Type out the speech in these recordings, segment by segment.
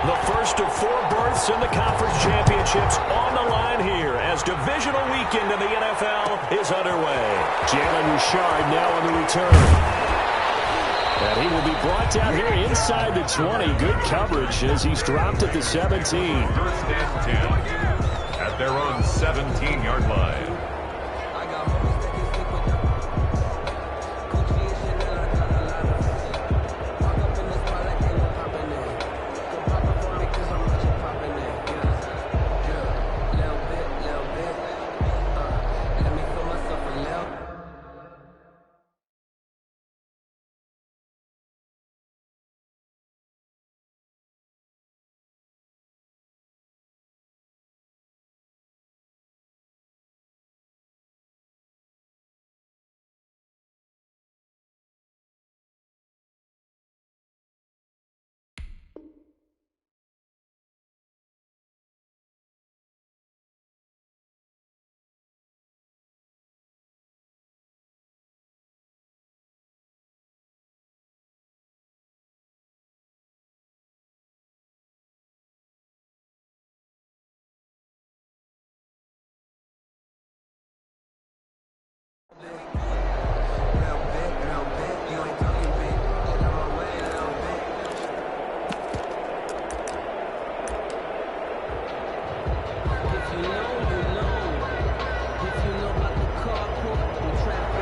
The first of 4 berths in the conference championships on the line here as divisional weekend in the NFL is underway. Jalen Richard now on the return. And he will be brought down here inside the 20. Good coverage as he's dropped at the 17. First and 10 at their own 17-yard line.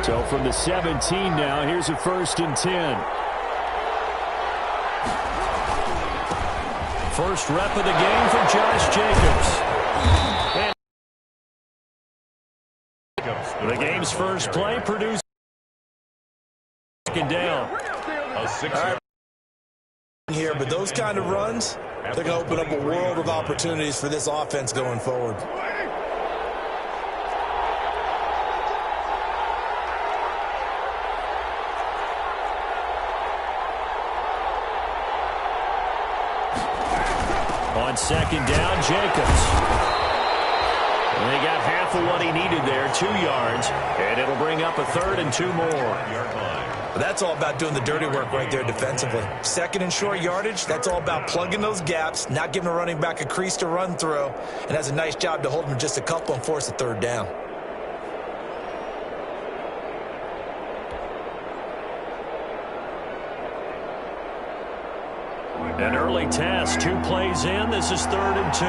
So from the 17 now, here's a first and 10. First rep of the game for Josh Jacobs. And the game's first play produced second down. Here, but those kind of runs, they're going to open up a world of opportunities for this offense going forward. On second down, Jacobs. And they got half of what he needed there, 2 yards. And it'll bring up a 3rd and 2 more. But that's all about doing the dirty work right there defensively. Second and short yardage, that's all about plugging those gaps, not giving a running back a crease to run through, and has a nice job to hold him just a couple and force a 3rd down. An early test, 2 plays in. This is 3rd and 2.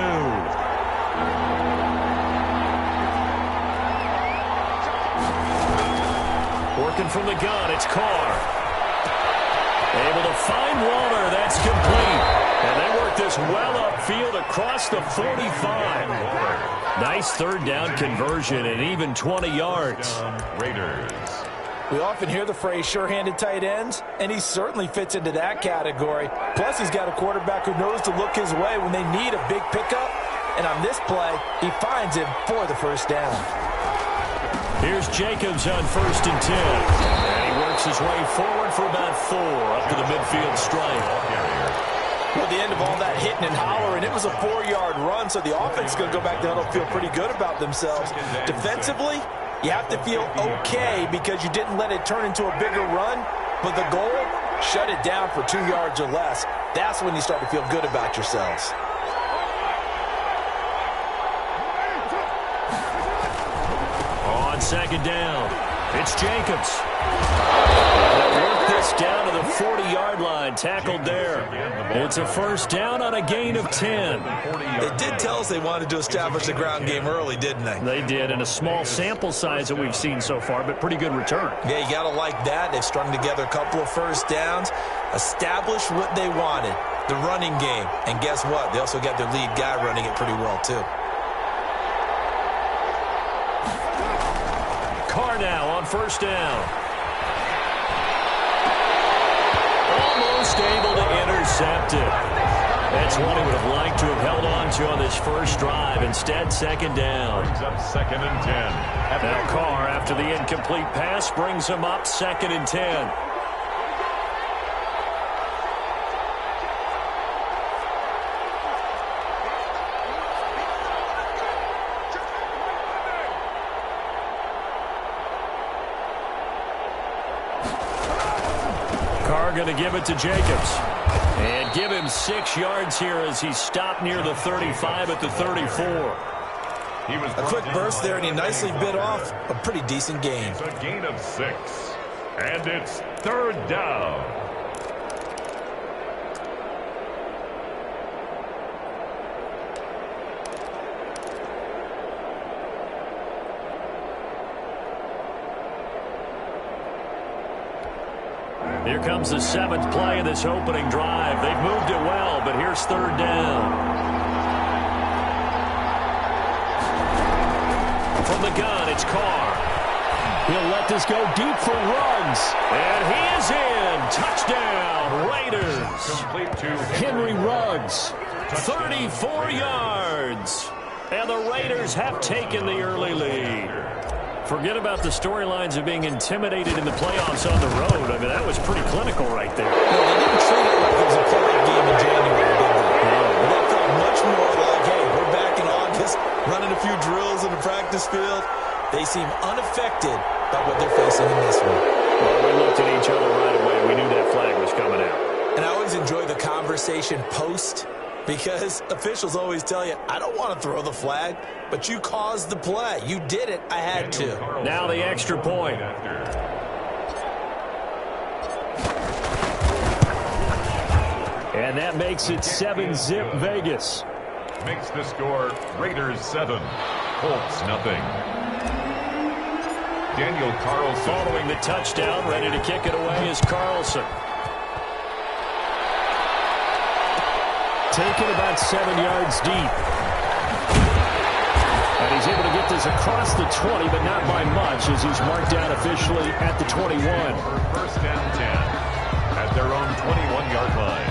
Working from the gun, it's Carr. Able to find Waller, that's complete. And they work this well upfield across the 45. Nice 3rd down conversion and even 20 yards. Raiders. We often hear the phrase sure-handed tight ends, and he certainly fits into that category. Plus, he's got a quarterback who knows to look his way when they need a big pickup. And on this play, he finds him for the first down. Here's Jacobs on 1st and 10. And he works his way forward for about 4 up to the midfield stripe. Well, the end of all that hitting and hollering, it was a 4-yard run, so the offense is going to go back to huddle, feel pretty good about themselves. Defensively, you have to feel okay because you didn't let it turn into a bigger run, but the goal, shut it down for 2 yards or less. That's when you start to feel good about yourselves. On second down, it's Jacobs. Work this down to the 40-yard line, tackled there. It's a first down on a gain of 10. They did tell us they wanted to establish the ground game early, didn't they? They did, in a small sample size that we've seen so far, but pretty good return. Yeah, you got to like that. They've strung together a couple of first downs, established what they wanted, the running game. And guess what? They also got their lead guy running it pretty well, too. Carr now on first down. Almost able to intercept it. That's one he would have liked to have held on to on this first drive. Instead, second down. Brings up 2nd and 10. Now Carr, after the incomplete pass, brings him up 2nd and 10. Going going to give it to Jacobs. And give him 6 yards here as he stopped near the 35 at the 34. A quick burst there, and he nicely bit off a pretty decent gain. It's a gain of 6. And it's 3rd down. Here comes the 7th play of this opening drive. They've moved it well, but here's 3rd down. From the gun, it's Carr. He'll let this go deep for Ruggs. And he is in. Touchdown, Raiders. Complete to Henry Ruggs, 34 yards. And the Raiders have taken the early lead. Forget about the storylines of being intimidated in the playoffs on the road. I mean, that was pretty clinical right there. No, they didn't treat it like it was a playoff game in January, did they? No. That felt much more like, hey, we're back in August, running a few drills in the practice field. They seem unaffected by what they're facing in this one. Well, we looked at each other right away. We knew that flag was coming out. And I always enjoy the conversation post, because officials always tell you, I don't want to throw the flag, but you caused the play. You did it. I had to. Now the extra point. And that makes it 7-zip Vegas. Makes the score Raiders 7, Colts nothing. Daniel Carlson. Following the touchdown, ready to kick it away is Carlson. Taken about 7 yards deep. And he's able to get this across the 20, but not by much, as he's marked down officially at the 21. First and 10 at their own 21-yard line.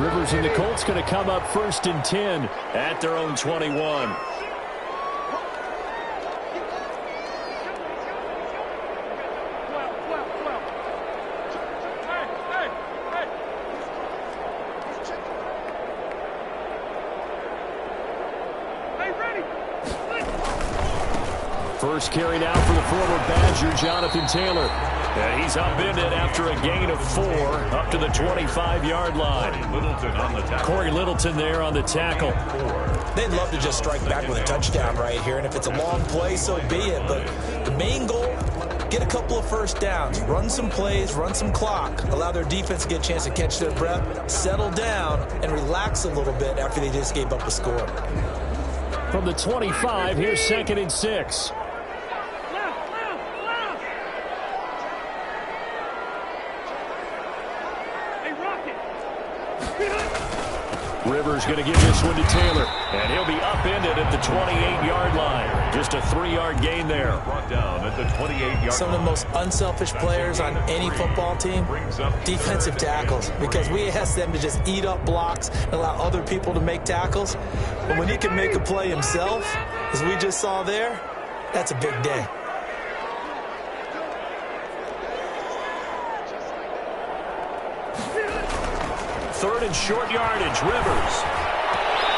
Rivers and the Colts going to come up 1st and 10 at their own 21. First carried out for the former Badger, Jonathan Taylor. And he's upended after a gain of 4 up to the 25-yard line. Corey Littleton there on the tackle. They'd love to just strike back with a touchdown right here, and if it's a long play, so be it. But the main goal, get a couple of first downs, run some plays, run some clock, allow their defense to get a chance to catch their breath, settle down, and relax a little bit after they just gave up a score. From the 25, here's 2nd and 6. Rivers going to give this one to Taylor, and he'll be upended at the 28-yard line. Just a 3-yard gain there. Brought down at the 28-yard. Some of the most unselfish players on any football team, defensive tackles, because we ask them to just eat up blocks and allow other people to make tackles. But when he can make a play himself, as we just saw there, that's a big day. Third and short yardage, Rivers.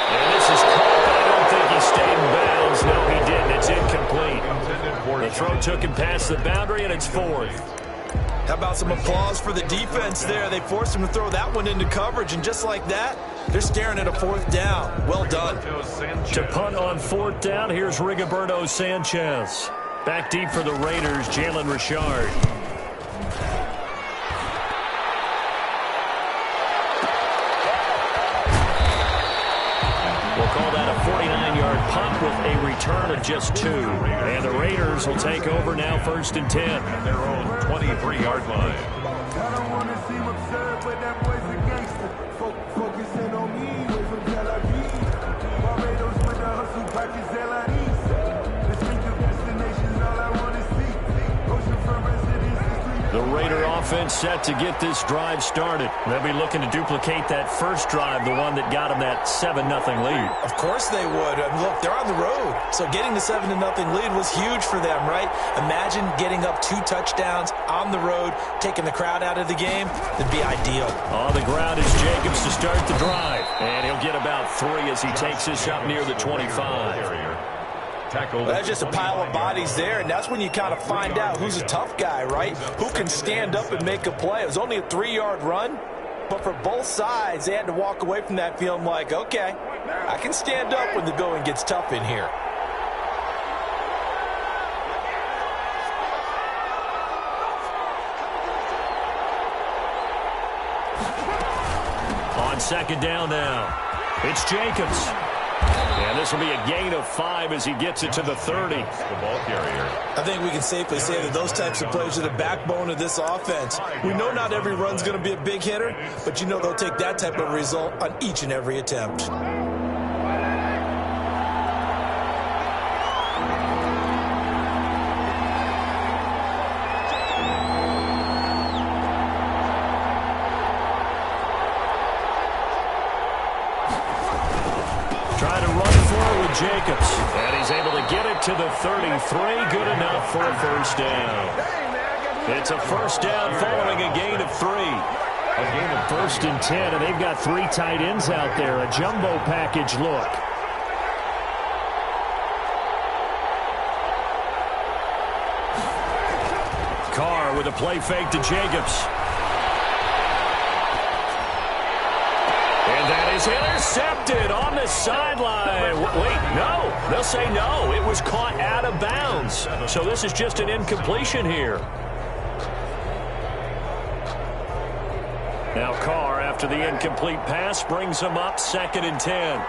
And this is caught, but I don't think he stayed in bounds. No, he didn't. It's incomplete. The throw took him past the boundary, and it's 4th. How about some applause for the defense there? They forced him to throw that one into coverage, and just like that, they're staring at a 4th down. Well done. To punt on 4th down, here's Rigoberto Sanchez. Back deep for the Raiders, Jalen Richard. Call that a 49-yard punt with a return of just 2. And the Raiders will take over now 1st and 10. At their own 23-yard line. I don't want to seem absurd, but that boy's a gangster. Focusing on me, way from Tel Aviv. Barbados with the hustle, package LIDs. Distinctive destinations, all I want to see. Oceanfront residences. The Raider offense set to get this drive started. They'll be looking to duplicate that first drive, the one that got them that 7-0 lead. Of course they would. I mean, look, they're on the road. So getting the 7-0 lead was huge for them, right? Imagine getting up 2 touchdowns on the road, taking the crowd out of the game. That'd be ideal. On the ground is Jacobs to start the drive. And he'll get about 3 as he takes this up near the 25. Well, that's just a pile of bodies there, and that's when you kind of find out who's a tough guy, right? Who can stand up and make a play. It was only a 3-yard run, but for both sides, they had to walk away from that feeling like, okay, I can stand up when the going gets tough in here. On second down now, it's Jacobs. And this will be a gain of 5 as he gets it to the 30. The ball carrier. I think we can safely say that those types of plays are the backbone of this offense. We know not every run's going to be a big hitter, but you know they'll take that type of result on each and every attempt. Jacobs, and he's able to get it to the 33. Good enough for a first down. It's a first down following a gain of 3. A gain of 1st and 10, and they've got 3 tight ends out there. A jumbo package look. Carr with a play fake to Jacobs. That is intercepted on the sideline. Wait, no. They'll say no. It was caught out of bounds. So this is just an incompletion here. Now Carr, after the incomplete pass, brings him up 2nd and 10.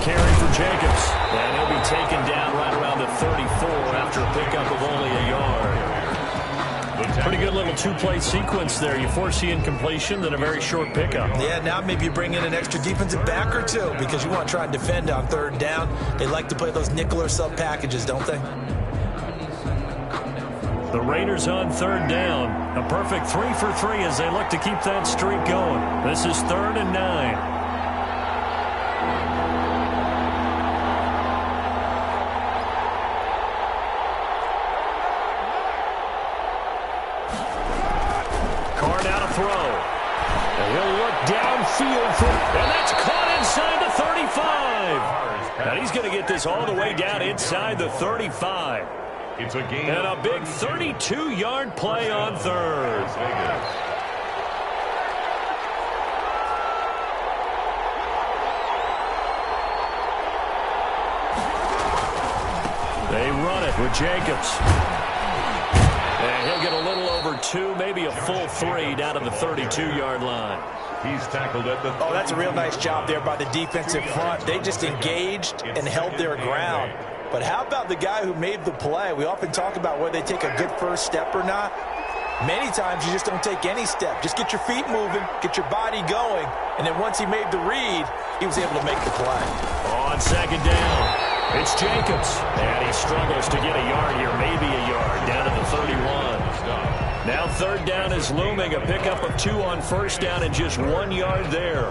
Carry for Jacobs, and he'll be taken down right around the 34 after a pickup of only a yard. Pretty good little 2-play sequence there. You force the incompletion, then a very short pickup. Yeah, now maybe you bring in an extra defensive back or 2 because you want to try and defend on 3rd down. They like to play those nickel or sub packages, don't they? The Raiders on 3rd down. A perfect 3 for 3 as they look to keep that streak going. This is 3rd and 9. And that's caught inside the 35. And he's going to get this all the way down inside the 35. It's a gain. And a big 32-yard play on 3rd. They run it with Jacobs. And he'll get a little over 2, maybe a full 3 down to the 32-yard line. He's tackled at the... Oh, that's a real nice job there by the defensive front. They just engaged and held their ground. But how about the guy who made the play? We often talk about whether they take a good first step or not. Many times you just don't take any step. Just get your feet moving, get your body going, and then once he made the read, he was able to make the play. On 2nd down, it's Jacobs. And he struggles to get a yard here, maybe a yard, down to the 31. Now 3rd down is looming, a pickup of 2 on 1st down and just 1 yard there.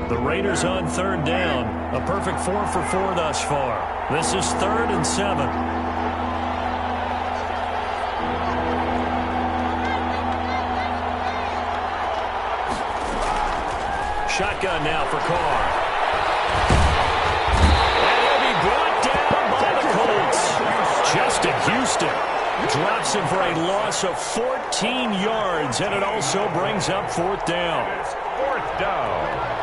The Raiders on 3rd down, a perfect 4 for 4 thus far. This is 3rd and 7. Shotgun now for Carr. And he'll be brought down by the Colts. Justin Houston drops him for a loss of 14 yards, and it also brings up 4th down. It's 4th down.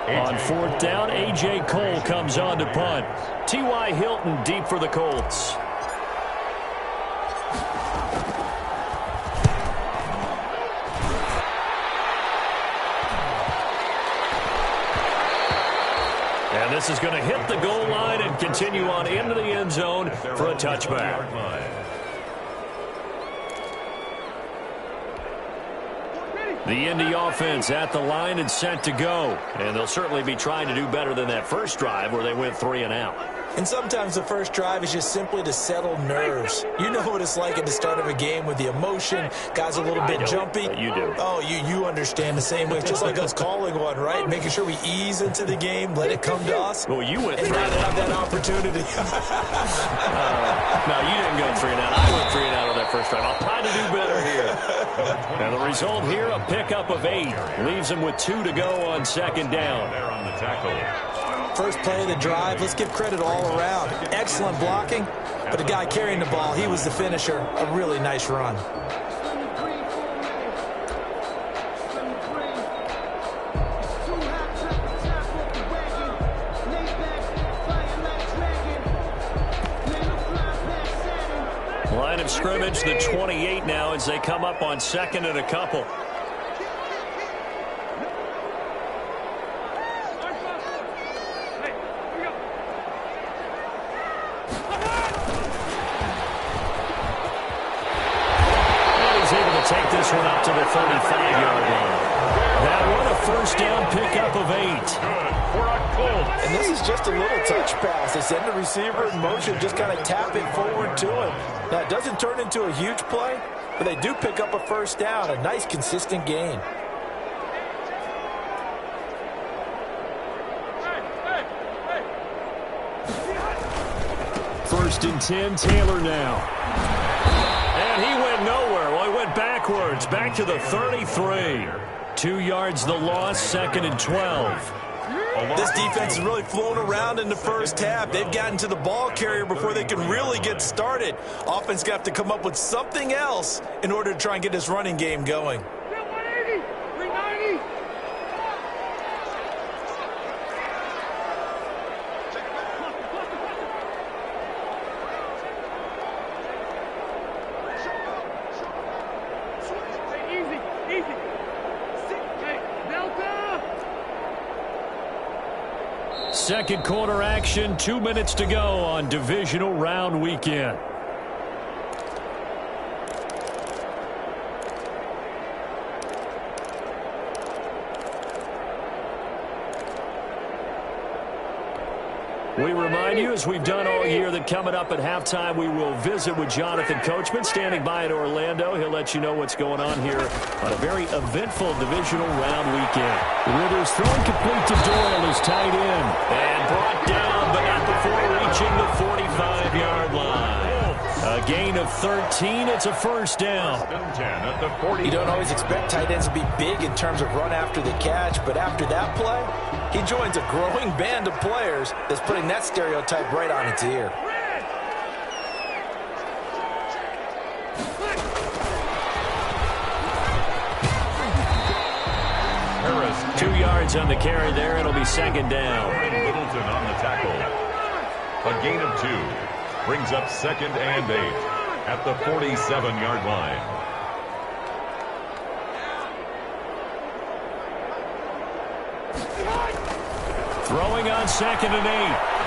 On 4th down, A.J. Cole comes on to punt. T.Y. Hilton deep for the Colts. This is going to hit the goal line and continue on into the end zone for a touchback. The Indy offense at the line and set to go. And they'll certainly be trying to do better than that first drive where they went 3 and out. And sometimes the first drive is just simply to settle nerves. You know what it's like at the start of a game with the emotion. Guys a little bit jumpy. You do. Oh, you understand the same way. It's just like us calling one, right? Making sure we ease into the game, let it come to us. Well, you went and 3 not and have out. that opportunity. No, you didn't go 3 and out. I went 3 and out on that first drive. I'll try to do better here. Now the result here, a pickup of 8. Leaves them with 2 to go on second down. There on the tackle. First play of the drive, let's give credit all around. Excellent blocking, but the guy carrying the ball, he was the finisher. A really nice run. Line of scrimmage, the 28 now as they come up on second and a couple. Take this one up to the 35-yard line. That one a first down pickup of 8. And this is just a little touch pass. They send the receiver in motion, just kind of tap it forward to him. Now, it doesn't turn into a huge play, but they do pick up a first down, a nice, consistent gain. First and 10, Taylor now. And he went nowhere. Well, he went backwards, back to the 33. 2 yards the loss, second and 12. This defense has really flown around in the first half. They've gotten to the ball carrier before they can really get started. Offense got to come up with something else in order to try and get this running game going. Second quarter action, 2 minutes to go on divisional round weekend. We remind you, as we've done all year, that coming up at halftime, we will visit with Jonathan Coachman, standing by in Orlando. He'll let you know what's going on here on a very eventful divisional round weekend. Rivers throwing complete to Doyle, his tight end. And brought down, but not before reaching the 45-yard line. A gain of 13. It's a first down. You don't always expect tight ends to be big in terms of run after the catch, but after that play, he joins a growing band of players that's putting that stereotype right on its ear. Harris, 2 yards on the carry there. It'll be second down. Littleton on the tackle. A gain of 2. Brings up second and 8 at the 47-yard line. Throwing on second and 8.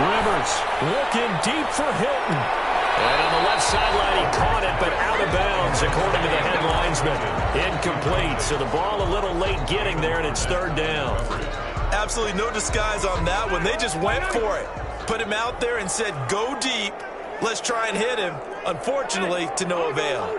Rivers looking deep for Hilton. And on the left sideline, he caught it, but out of bounds, according to the head linesman. Incomplete, so the ball a little late getting there, and it's third down. Absolutely no disguise on that one. They just went for it. Put him out there and said, go deep. Let's try and hit him. Unfortunately, to no avail.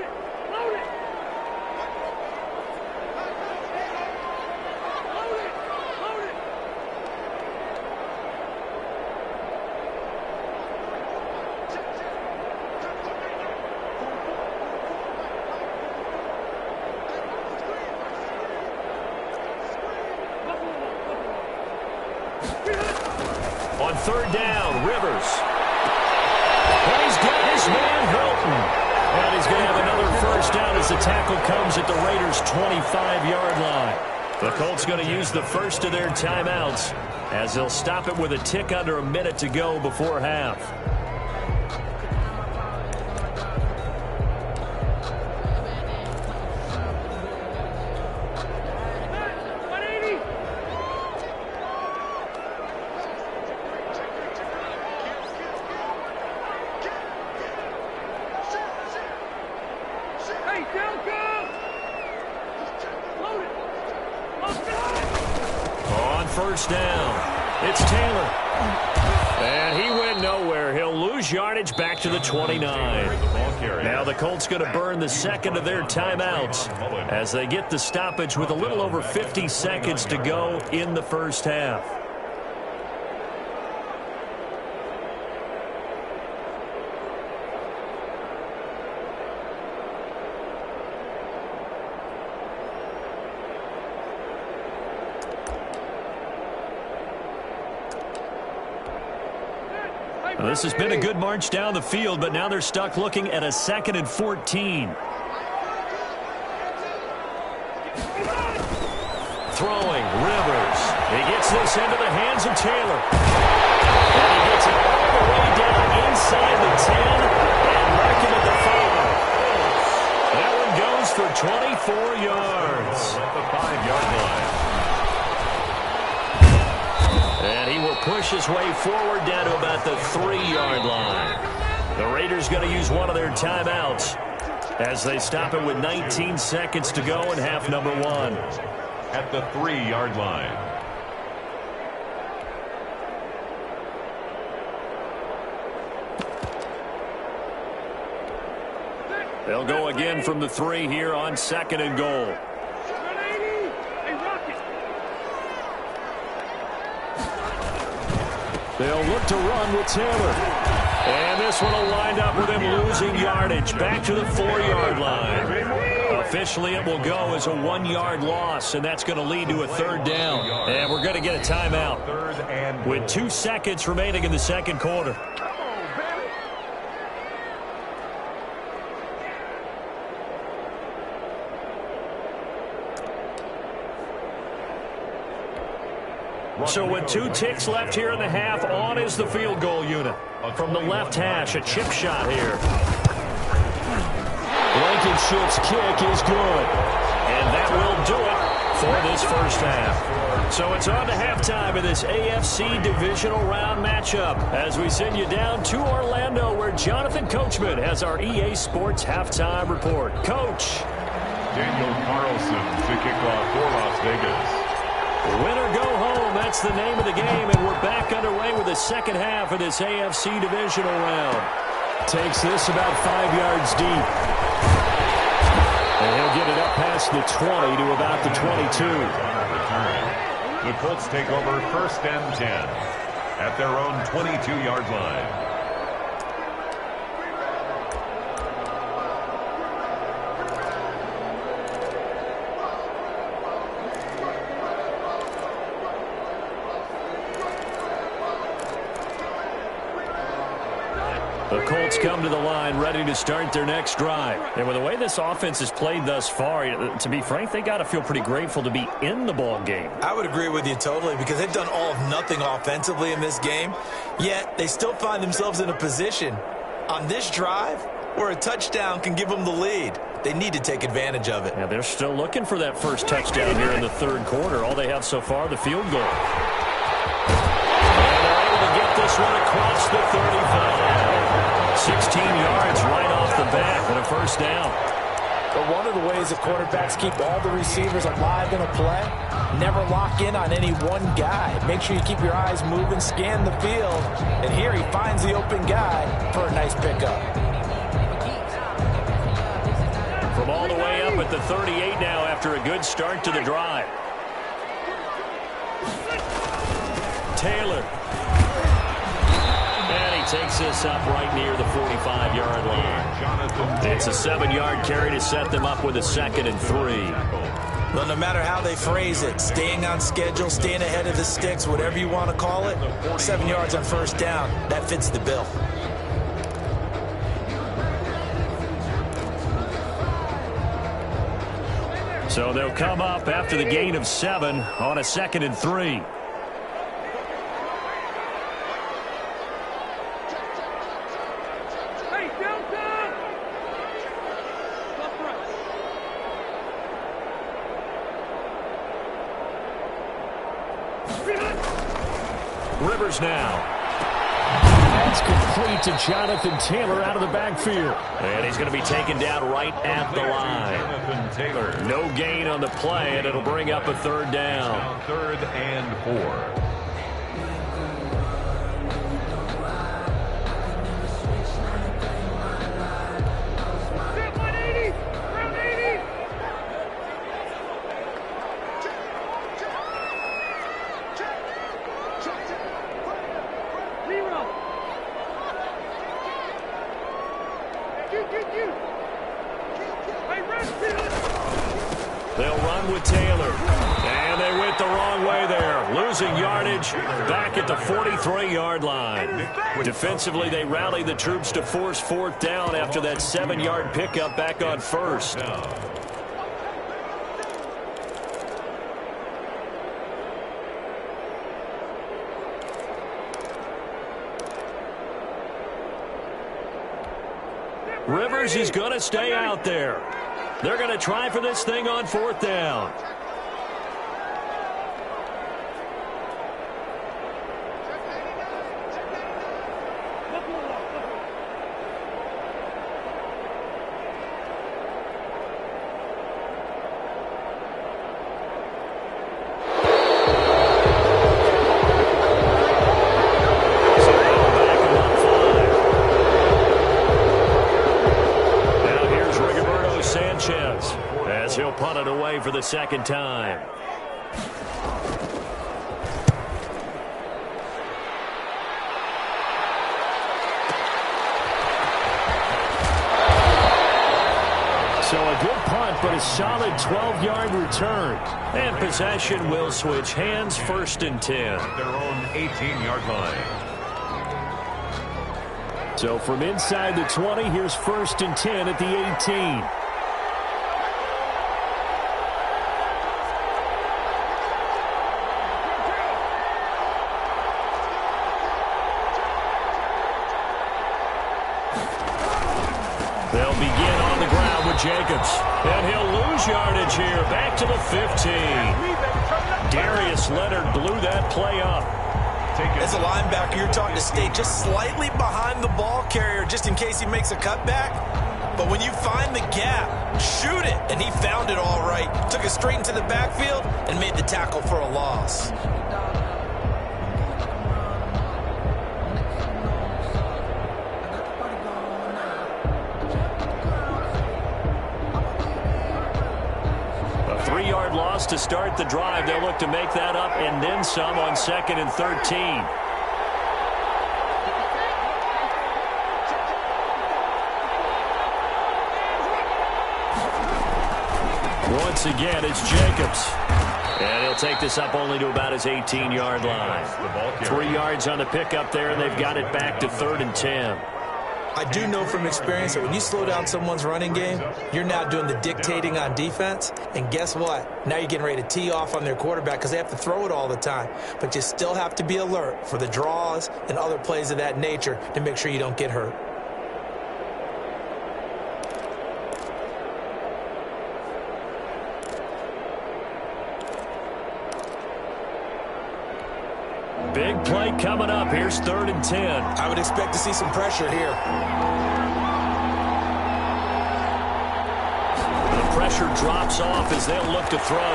On third down, Rivers. And he's got his man Hilton. And he's going to have another first down as the tackle comes at the Raiders' 25-yard line. The Colts going to use the first of their timeouts as they'll stop it with a tick under a minute to go before half. first down. It's Taylor. And he went nowhere. He'll lose yardage back to the 29. Now the Colts going to burn the second of their timeouts as they get the stoppage with a little over 50 seconds to go in the first half. Well, this has been a good march down the field, but now they're stuck looking at a 2nd and 14. Throwing, Rivers. He gets this into the hands of Taylor. And he gets it all the way down inside the 10 and mark him at the 5. That one goes for 24 yards. At the 5-yard line. And he will push his way forward down to about the 3-yard line. The Raiders going to use one of their timeouts as they stop it with 19 seconds to go in half number 1. At the 3-yard line. They'll go again from the 3 here on 2nd and goal. They'll look to run with Taylor. And this one will wind up with him losing yardage back to the 4-yard line. Officially, it will go as a 1-yard loss, and that's going to lead to a 3rd down. And we're going to get a timeout with 2 seconds remaining in the second quarter. So with 2 ticks left here in the half, on is the field goal unit. From the left hash, a chip shot here. Blankenship's kick is good. And that will do it for this first half. So it's on to halftime in this AFC divisional round matchup as we send you down to Orlando where Jonathan Coachman has our EA Sports halftime report. Coach. Daniel Carlson to kick off for Las Vegas. Win or go home, that's the name of the game, and we're back underway with the second half of this AFC divisional round. Takes this about 5 yards deep. And he'll get it up past the 20 to about the 22. The Colts take over 1st and 10 at their own 22-yard line. The Colts come to the line ready to start their next drive. And with the way this offense has played thus far, to be frank, they got to feel pretty grateful to be in the ball game. I would agree with you totally because they've done all of nothing offensively in this game, yet they still find themselves in a position on this drive where a touchdown can give them the lead. They need to take advantage of it. Yeah, they're still looking for that first touchdown here in the 3rd quarter. All they have so far, the field goal. And they're able to get this one across the 35. 16 yards right off the bat and a first down. But one of the ways that quarterbacks keep all the receivers alive in a play, never lock in on any one guy. Make sure you keep your eyes moving, scan the field, and here he finds the open guy for a nice pickup. From all the way up at the 38 now after a good start to the drive. Taylor. And he takes this up right near the 45-yard line. It's a 7-yard carry to set them up with a 2nd and 3. Well, no matter how they phrase it, staying on schedule, staying ahead of the sticks, whatever you want to call it, 7 yards on first down, that fits the bill. So they'll come up after the gain of 7 on a 2nd and 3. Rivers now. It's complete to Jonathan Taylor out of the backfield. And he's going to be taken down right at the line. Jonathan Taylor. No gain on the play, and it'll bring up a third down. Now 3rd and 4. They'll run with Taylor. And they went the wrong way there. Losing yardage back at the 43-yard line. Defensively, they rallied the troops to force 4th down after that 7-yard pickup back on 1st. Rivers is going to stay out there. They're going to try for this thing on 4th down. As he'll punt it away for the 2nd time. So a good punt, but a solid 12-yard return. And possession will switch hands, 1st and 10. Their own 18-yard line. So from inside the 20, here's 1st and 10 at the 18. They'll begin on the ground with Jacobs. And he'll lose yardage here. Back to the 15. Darius Leonard blew that play up. As a linebacker, you're taught to stay just slightly behind the ball carrier just in case he makes a cutback. But when you find the gap, shoot it. And he found it all right. Took it straight into the backfield and made the tackle for a loss. Loss to start the drive. They'll look to make that up and then some on 2nd and 13. Once again, it's Jacobs. And he'll take this up only to about his 18-yard line. 3 yards on the pickup there, and they've got it back to 3rd and 10. I do know from experience that when you slow down someone's running game, you're now doing the dictating on defense. And guess what? Now you're getting ready to tee off on their quarterback because they have to throw it all the time. But you still have to be alert for the draws and other plays of that nature to make sure you don't get hurt. Big play coming up. Here's 3rd and 10. I would expect to see some pressure here. The pressure drops off as they'll look to throw.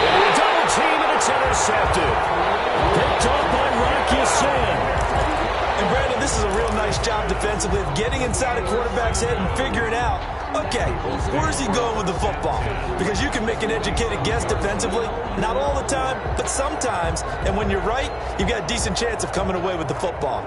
And a double team, and it's intercepted. Picked off by Rocky Sin. And Brandon, this is a real nice job defensively of getting inside a quarterback's head and figuring out, okay, where's he going with the football? Because you can make an educated guess defensively. Not all the time, but sometimes. And when you're right, you've got a decent chance of coming away with the football.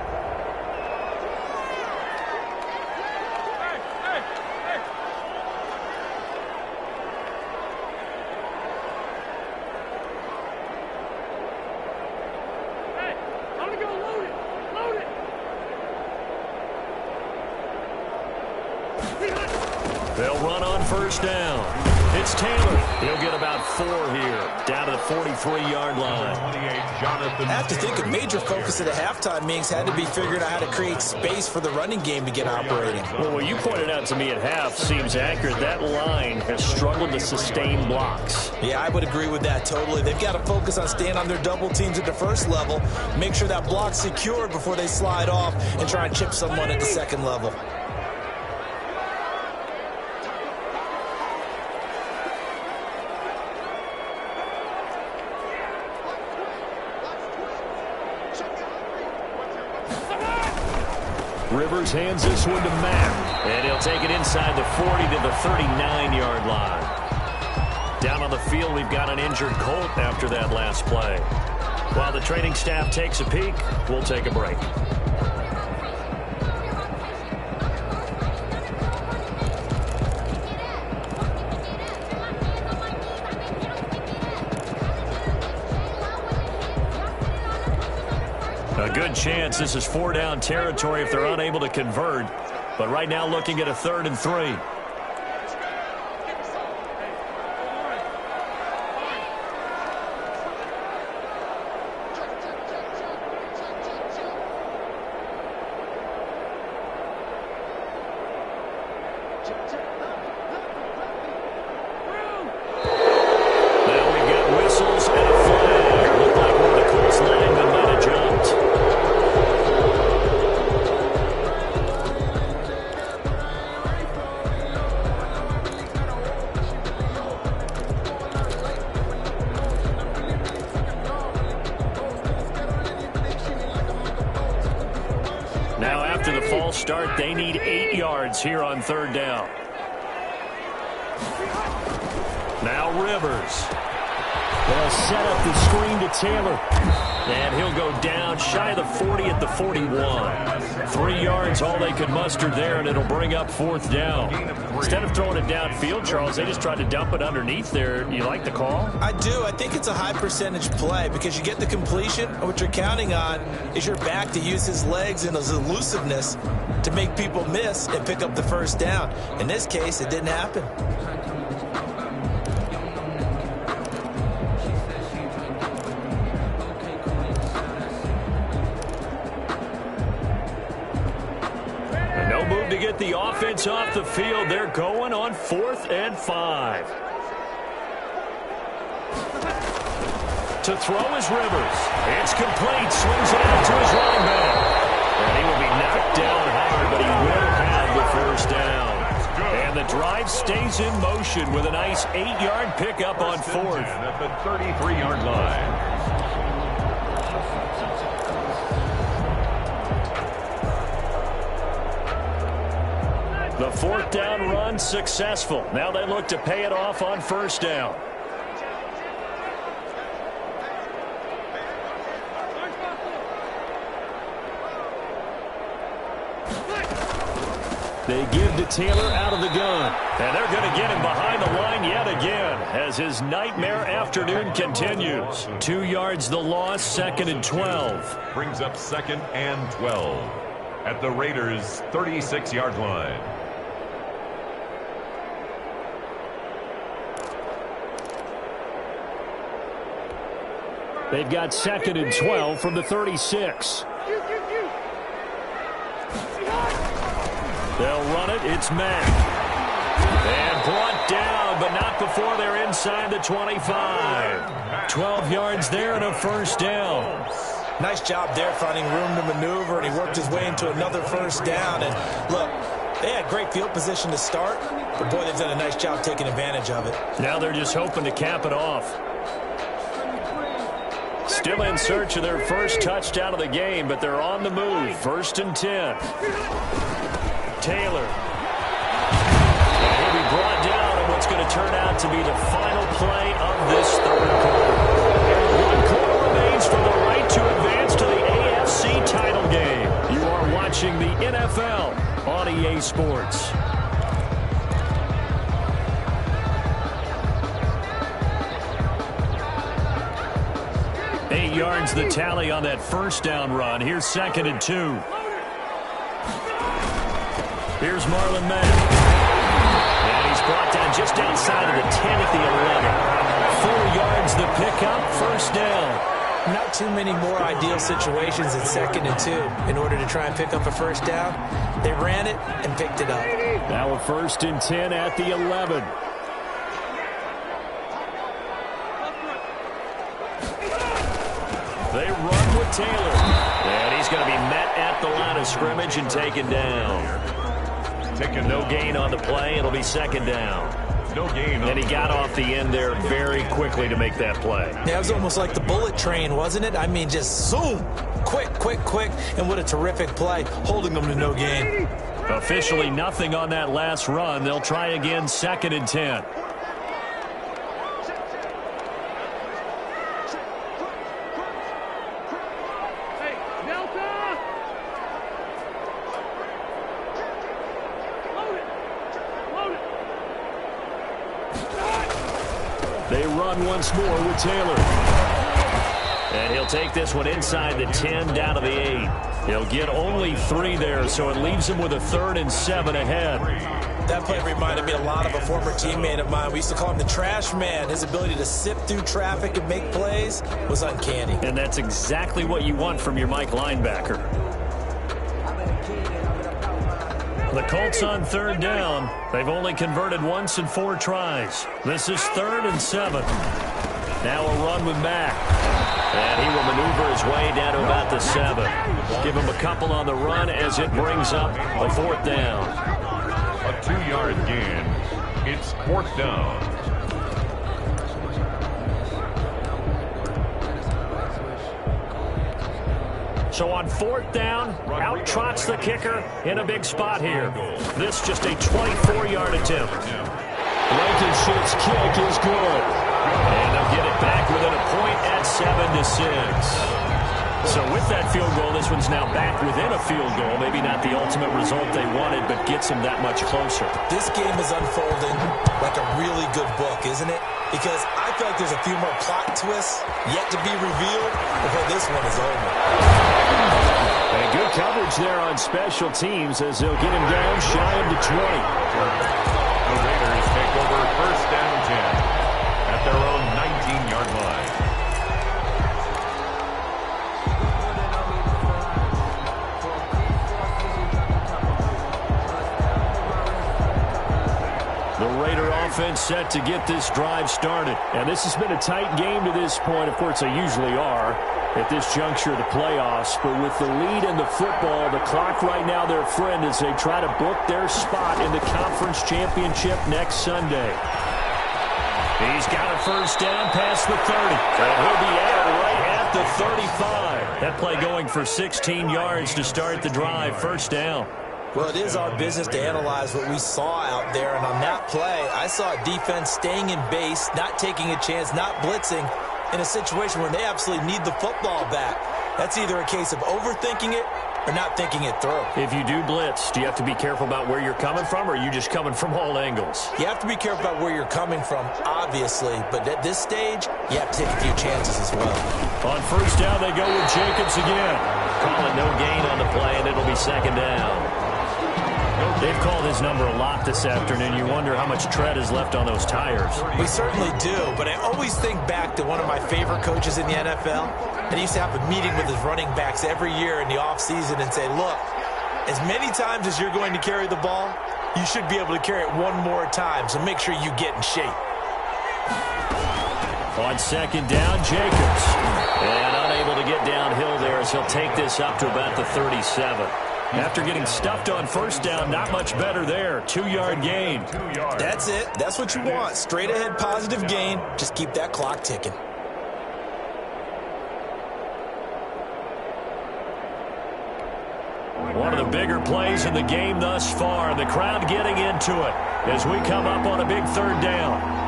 They'll run on first down. It's Taylor. He'll get about 4 here, down to the 43-yard line. I have to think a major focus of the halftime meetings had to be figuring out how to create space for the running game to get operating. Well, what you pointed out to me at half seems accurate. That line has struggled to sustain blocks. Yeah, I would agree with that totally. They've got to focus on staying on their double teams at the first level, make sure that block's secured before they slide off and try and chip someone at the second level. Rivers hands this one to Matt, and he'll take it inside the 40 to the 39-yard line. Down on the field, we've got an injured Colt after that last play. While the training staff takes a peek, we'll take a break. A good chance this is 4-down territory if they're unable to convert. But right now looking at a 3rd and 3. Now we've got whistles and a flag. Looked like one of the Colts linemen might have jumped. Now after the false start, they need 8 yards here on 3rd down. Now Rivers. They'll set up the screen to Taylor. And he'll go down shy of the 40 at the 41. 3 yards, all they could muster there, and it'll bring up 4th down. Instead of throwing it downfield, Charles, they just tried to dump it underneath there. You like the call? I do. I think it's a high percentage play because you get the completion, and what you're counting on is your back to use his legs and his elusiveness to make people miss and pick up the 1st down. In this case, it didn't happen. To get the offense off the field, they're going on 4th and 5. To throw is Rivers. It's complete. Swings it out to his running back. And he will be knocked down hard, but he will have the 1st down. And the drive stays in motion with a nice 8-yard pickup on 4th. At the 33-yard line. The 4th down run successful. Now they look to pay it off on 1st down. They give to Taylor out of the gun. And they're going to get him behind the line yet again as his nightmare afternoon continues. 2 yards the loss, 2nd and 12. Brings up 2nd and 12 at the Raiders' 36-yard line. They've got 2nd and 12 from the 36. They'll run it. It's Mack. And brought down, but not before they're inside the 25. 12 yards there and a 1st down. Nice job there finding room to maneuver, and he worked his way into another 1st down. And look, they had great field position to start, but boy, they've done a nice job taking advantage of it. Now they're just hoping to cap it off. Still in search of their 1st touchdown of the game, but they're on the move. 1st and 10. Taylor. And he'll be brought down on what's going to turn out to be the final play of this 3rd quarter. 1 quarter remains for the right to advance to the AFC title game. You are watching the NFL on EA Sports. 8 yards the tally on that 1st down run. Here's 2nd and 2. Here's Marlon Mack. And run just outside of the 10 at the 11. 4 yards the pickup, first down. Not too many more ideal situations at 2nd and 2 in order to try and pick up a first down. They ran it and picked it up. Now a 1st and 10 at the 11. They run with Taylor. And he's going to be met at the line of scrimmage and taken down. No gain on the play. It'll be 2nd down. No gain. And he got off the end there very quickly to make that play. Yeah, it was almost like the bullet train, wasn't it? I mean, just zoom. Quick, quick, quick. And what a terrific play, holding them to no gain. Officially nothing on that last run. They'll try again, 2nd and 10. They run once more with Taylor. And he'll take this one inside the 10, down to the 8. He'll get only 3 there, so it leaves him with a 3rd and 7 ahead. That play reminded me a lot of a former teammate of mine. We used to call him the trash man. His ability to sift through traffic and make plays was uncanny. And that's exactly what you want from your Mike linebacker. The Colts on 3rd down. They've only converted once in 4 tries. This is 3rd and 7. Now a run with Mack. And he will maneuver his way down to about the 7. Give him a couple on the run as it brings up a 4th down. A 2-yard gain. It's 4th down. So on 4th down, out trots the kicker in a big spot here. This just a 24-yard attempt. Blankenship's kick is good. And they'll get it back within a point at 7-6. So with that field goal, this one's now back within a field goal. Maybe not the ultimate result they wanted, but gets them that much closer. This game is unfolding like a really good book, isn't it? Because I feel like there's a few more plot twists yet to be revealed before this one is over. And good coverage there on special teams as they'll get him down shy of the 20. The Raiders take over 1st down 10 at their own 19-yard line. The Raider offense set to get this drive started. And this has been a tight game to this point. Of course, they usually are at this juncture of the playoffs. But with the lead in the football, the clock right now their friend as they try to book their spot in the conference championship next Sunday. He's got a 1st down past the 30. And he'll be out right at the 35. That play going for 16 yards to start the drive. 1st down. Well, it is our business to analyze what we saw out there. And on that play, I saw a defense staying in base, not taking a chance, not blitzing in a situation where they absolutely need the football back. That's either a case of overthinking it or not thinking it through. If you do blitz, do you have to be careful about where you're coming from, or are you just coming from all angles? You have to be careful about where you're coming from, obviously. But at this stage, you have to take a few chances as well. On 1st down, they go with Jacobs again. Calling no gain on the play, and it'll be 2nd down. They've called his number a lot this afternoon. You wonder how much tread is left on those tires. We certainly do, but I always think back to one of my favorite coaches in the NFL. And he used to have a meeting with his running backs every year in the offseason and say, look, as many times as you're going to carry the ball, you should be able to carry it one more time, so make sure you get in shape. On 2nd down, Jacobs. And unable to get downhill there as he'll take this up to about the 37. After getting stuffed on 1st down, not much better there. 2-yard gain. That's it. That's what you want. Straight ahead positive gain. Just keep that clock ticking. One of the bigger plays in the game thus far. The crowd getting into it as we come up on a big 3rd down.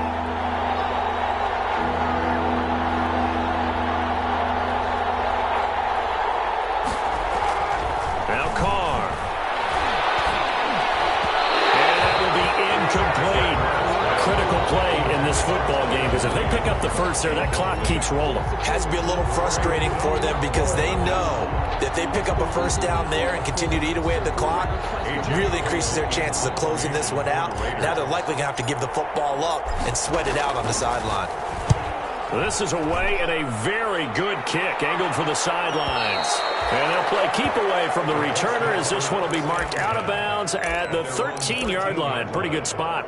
play in this football game, because if they pick up the first there, that clock keeps rolling. Has to be a little frustrating for them because they know that if they pick up a first down there and continue to eat away at the clock, it really increases their chances of closing this one out. Now they're likely going to have to give the football up and sweat it out on the sideline. This is away and a very good kick, angled for the sidelines. And they'll play keep away from the returner as this one will be marked out of bounds at the 13-yard line. Pretty good spot.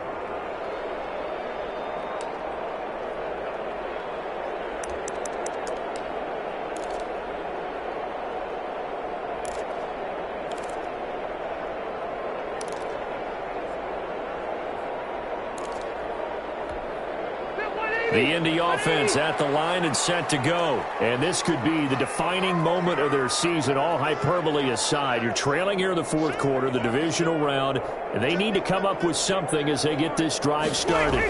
The Indy offense at the line and set to go. And this could be the defining moment of their season, all hyperbole aside. You're trailing here in the fourth quarter, the divisional round, and they need to come up with something as they get this drive started.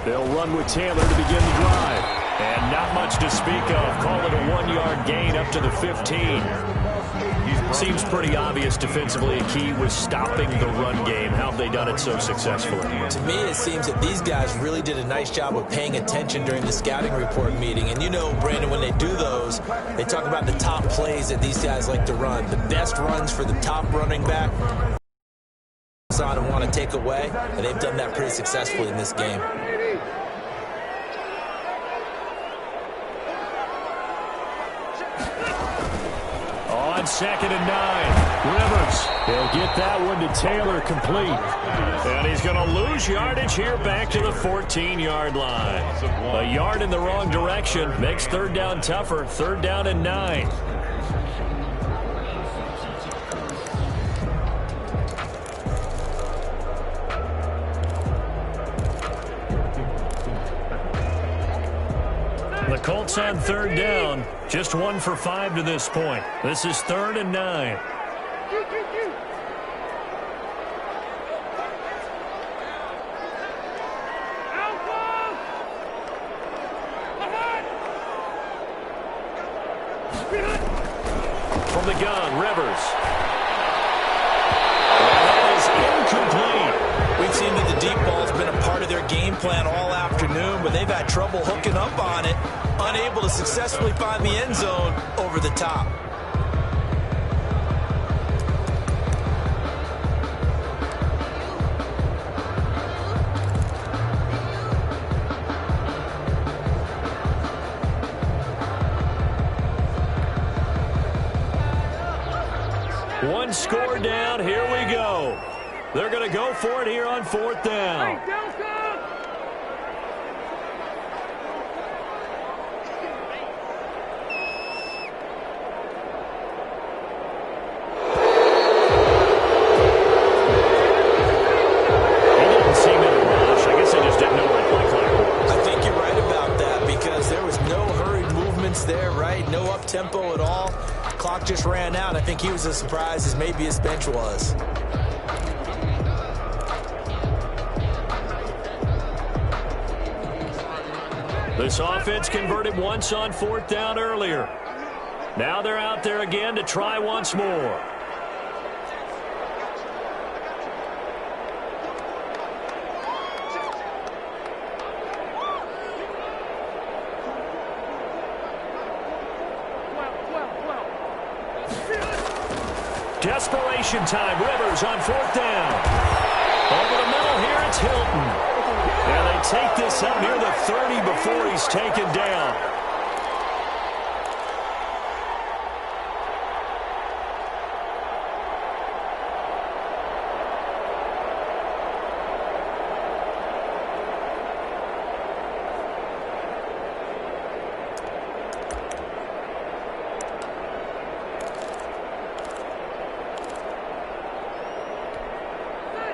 They'll run with Taylor to begin the drive. And not much to speak of. Call it a 1-yard gain up to the 15. Seems pretty obvious defensively. A key was stopping the run game. How have they done it so successfully? To me, it seems that these guys really did a nice job of paying attention during the scouting report meeting. And you know, Brandon, when they do those, they talk about the top plays that these guys like to run. The best runs for the top running back on and want to take away. And they've done that pretty successfully in this game. On 2nd and 9, Rivers. He'll get that one to Taylor complete. And he's going to lose yardage here back to the 14-yard line. A yard in the wrong direction makes third down tougher. 3rd down and 9. The Colts on 3rd down, just 1 for 5 to this point. This is 3rd and 9. From the gun, Rivers. And that is incomplete. We've seen that the deep ball's been a part of their game plan all afternoon, but they've had trouble hooking up on it, unable to successfully find the end zone over the top. One score down, here we go. They're going to go for it here on 4th down. He didn't seem in a rush. I guess they just didn't know what play clock was. I think you're right about that because there was no hurried movements there, right? No up-tempo at all. Clock just ran out. I think he was as surprised as maybe his bench was. This offense converted once on 4th down earlier. Now they're out there again to try once more. Desperation time. Rivers on 4th down. Over the middle here, it's Hilton. And they take this up near the 30 before he's taken down.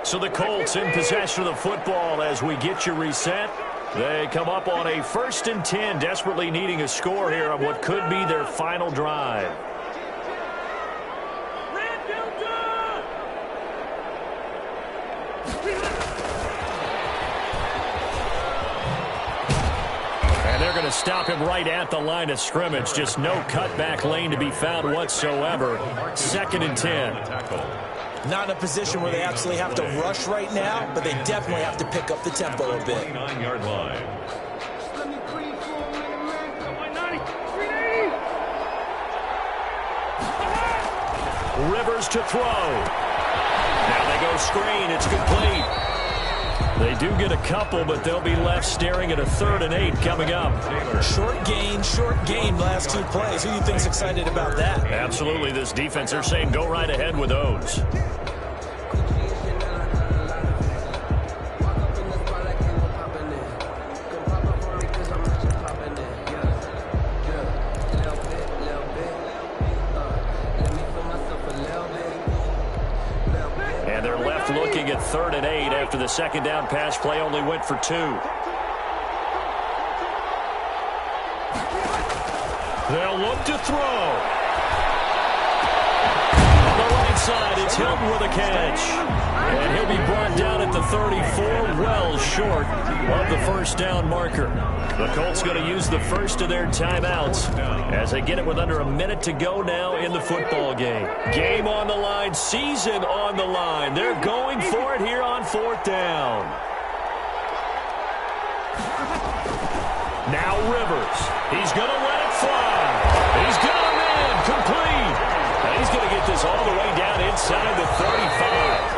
So the Colts in possession of the football as we get you reset. They come up on a 1st and 10, desperately needing a score here on what could be their final drive. And they're going to stop him right at the line of scrimmage. Just no cutback lane to be found whatsoever. 2nd and 10. Not in a position where they absolutely have to rush right now, but they definitely have to pick up the tempo a bit. 29-yard line. Rivers to throw. Now they go screen. It's complete. They do get a couple, but they'll be left staring at a 3rd and 8 coming up. Short gain last 2 plays. Who do you think's excited about that? Absolutely. This defense, they're saying go right ahead with those. And they're left looking at 3rd and 8 after the second down pass play only went for 2. They'll look to throw. On the right side, it's Hilton with a catch. And he'll be brought down at the 34, well short of the first down marker. The Colts going to use the first of their timeouts as they get it with under a minute to go now in the football game. Game on the line, season on the line. They're going for it here on 4th down. Now Rivers. He's going to let it fly. He's got a man complete. And he's going to get this all the way down inside the 35.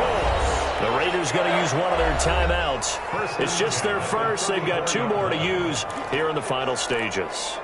The Raiders going to use one of their timeouts. It's just their first. They've got 2 more to use here in the final stages.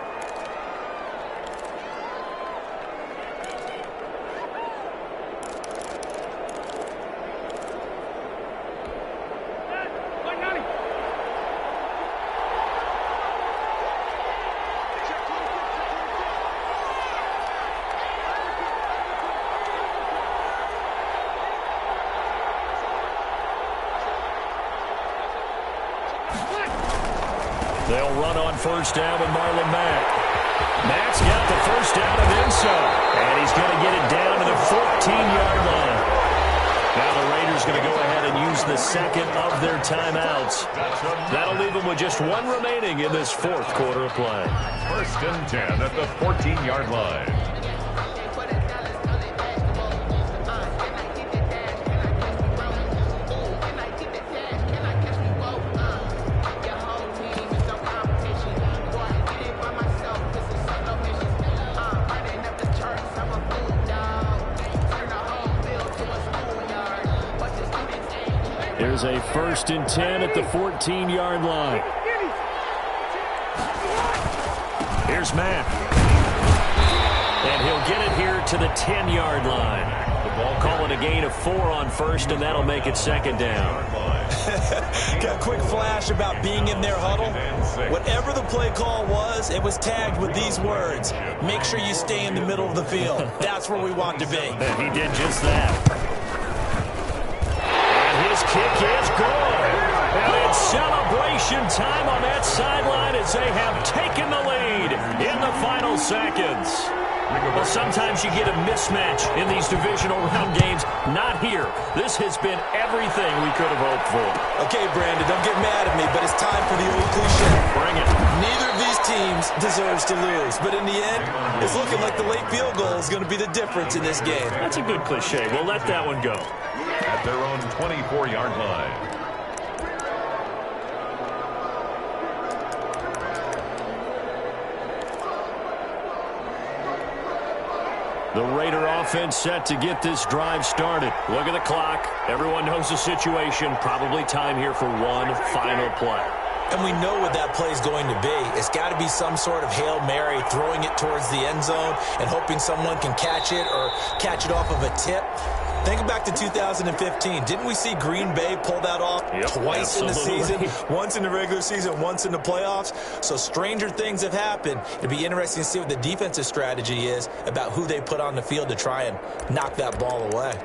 They'll run on first down with Marlon Mack. Mack's got the first down and then some. And he's going to get it down to the 14-yard line. Now the Raiders going to go ahead and use the second of their timeouts. That'll leave them with just 1 remaining in this 4th quarter of play. 1st and 10 at the 14-yard line. Here's a 1st and 10 at the 14-yard line. Here's Matt. And he'll get it here to the 10-yard line. The ball calling a gain of 4 on first, and that'll make it 2nd down. Got a quick flash about being in their huddle. Whatever the play call was, it was tagged with these words: make sure you stay in the middle of the field. That's where we want to be. And he did just that. His kick is good. And it's celebration time on that sideline as they have taken the lead in the final seconds. Well, sometimes you get a mismatch in these divisional round games. Not here. This has been everything we could have hoped for. Okay, Brandon, don't get mad at me, but it's time for the old cliche. Bring it. Neither of these teams deserves to lose. But in the end, it's looking like the late field goal is going to be the difference in this game. That's a good cliche. We'll let that one go. At their own 24-yard line. The Raider offense set to get this drive started. Look at the clock. Everyone knows the situation. Probably time here for one final play. And we know what that play is going to be. It's got to be some sort of Hail Mary, throwing it towards the end zone and hoping someone can catch it or catch it off of a tip. Think back to 2015. Didn't we see Green Bay pull that off twice in the season? Once in the regular season, once in the playoffs. So stranger things have happened. It'd be interesting to see what the defensive strategy is about who they put on the field to try and knock that ball away.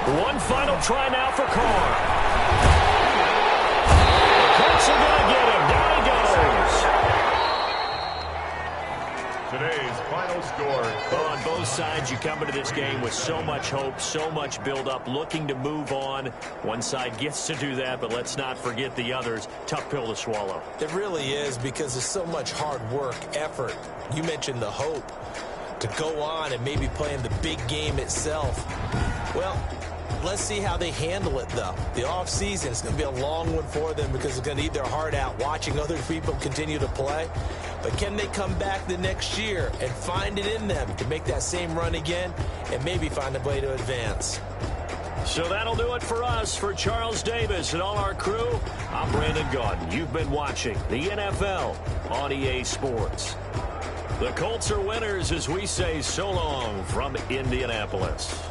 One final try now for Carr. The Colts are going to get him. Down he goes. final score. Well, on both sides, you come into this game with so much hope, so much build-up, looking to move on. One side gets to do that, but let's not forget the others. Tough pill to swallow. It really is, because there's so much hard work, effort. You mentioned the hope to go on and maybe play in the big game itself. Well, let's see how they handle it, though. The offseason is going to be a long one for them because they're going to eat their heart out watching other people continue to play. But can they come back the next year and find it in them to make that same run again and maybe find a way to advance? So that'll do it for us. For Charles Davis and all our crew, I'm Brandon Gaudin. You've been watching the NFL on EA Sports. The Colts are winners as we say so long from Indianapolis.